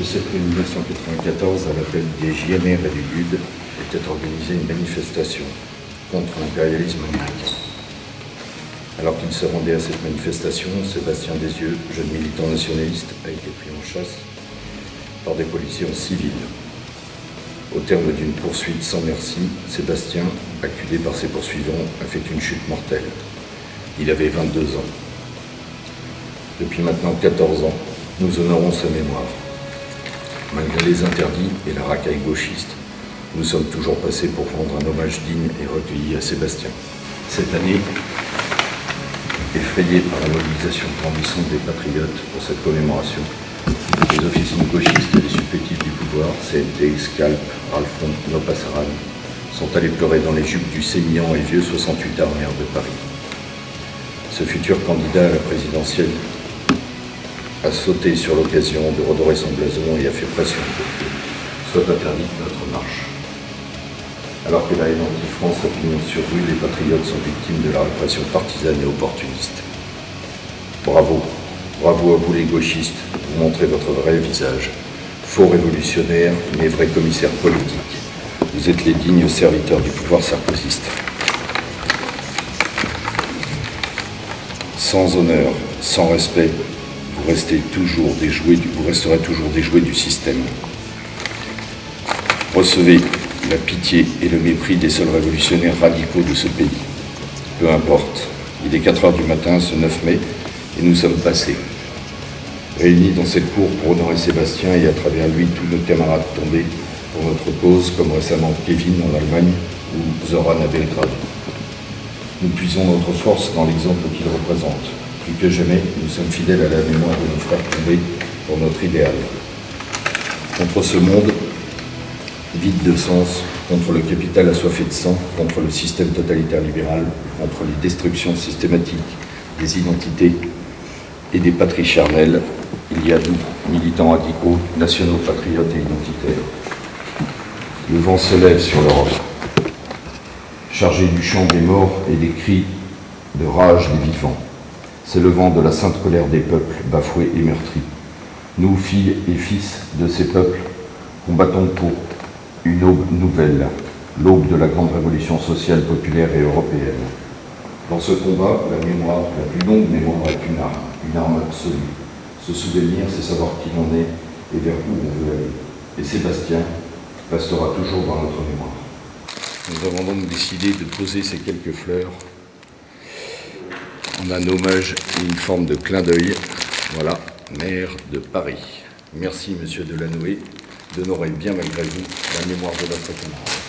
7 mai 1994, à l'appel des JNR et du GUD, était organisée une manifestation contre l'impérialisme américain. Alors qu'il se rendait à cette manifestation, Sébastien Desieux, jeune militant nationaliste, a été pris en chasse par des policiers en civil. Au terme d'une poursuite sans merci, Sébastien, acculé par ses poursuivants, a fait une chute mortelle. Il avait 22 ans. Depuis maintenant 14 ans, nous honorons sa mémoire. Malgré les interdits et la racaille gauchiste, nous sommes toujours passés pour rendre un hommage digne et recueilli à Sébastien. Cette année, effrayés par la mobilisation grandissante des patriotes pour cette commémoration, les officines gauchistes et les supplétifs du pouvoir, CNT, Scalp, Ralphon, Nopassaran, sont allés pleurer dans les jupes du sémillant et vieux 68 armères de Paris. Ce futur candidat à la présidentielle a sauté sur l'occasion de redorer son blason et a fait pression pour que soit interdite notre marche. Alors que la haine anti-France a pignon sur rue, les patriotes sont victimes de la répression partisane et opportuniste. Bravo, bravo à vous les gauchistes, vous montrez votre vrai visage. Faux révolutionnaires, mais vrais commissaires politiques. Vous êtes les dignes serviteurs du pouvoir sarkozyste. Sans honneur, sans respect, vous resterez toujours des jouets du système. Recevez la pitié et le mépris des seuls révolutionnaires radicaux de ce pays. Peu importe, il est 4 heures du matin, ce 9 mai, et nous sommes passés. Réunis dans cette cour pour honorer Sébastien et à travers lui tous nos camarades tombés pour notre cause, comme récemment Kevin en Allemagne ou Zoran à Belgrade. Nous puisons notre force dans l'exemple qu'il représente. Plus que jamais, nous sommes fidèles à la mémoire de nos frères tombés pour notre idéal. Contre ce monde vide de sens, contre le capital assoiffé de sang, contre le système totalitaire libéral, contre les destructions systématiques des identités et des patries charnelles, il y a nous, militants radicaux, nationaux, patriotes et identitaires. Le vent se lève sur l'Europe, chargé du chant des morts et des cris de rage des vivants. C'est le vent de la sainte colère des peuples bafoués et meurtris. Nous, filles et fils de ces peuples, combattons pour une aube nouvelle, l'aube de la grande révolution sociale, populaire et européenne. Dans ce combat, la mémoire, la plus longue mémoire est une arme absolue. Se souvenir, c'est savoir qui l'on est et vers où on veut aller. Et Sébastien restera toujours dans notre mémoire. Nous avons donc décidé de poser ces quelques fleurs en un hommage et une forme de clin d'œil. Voilà, maire de Paris. Merci, monsieur Delanoë, d'honorer bien malgré vous la mémoire de notre camarade.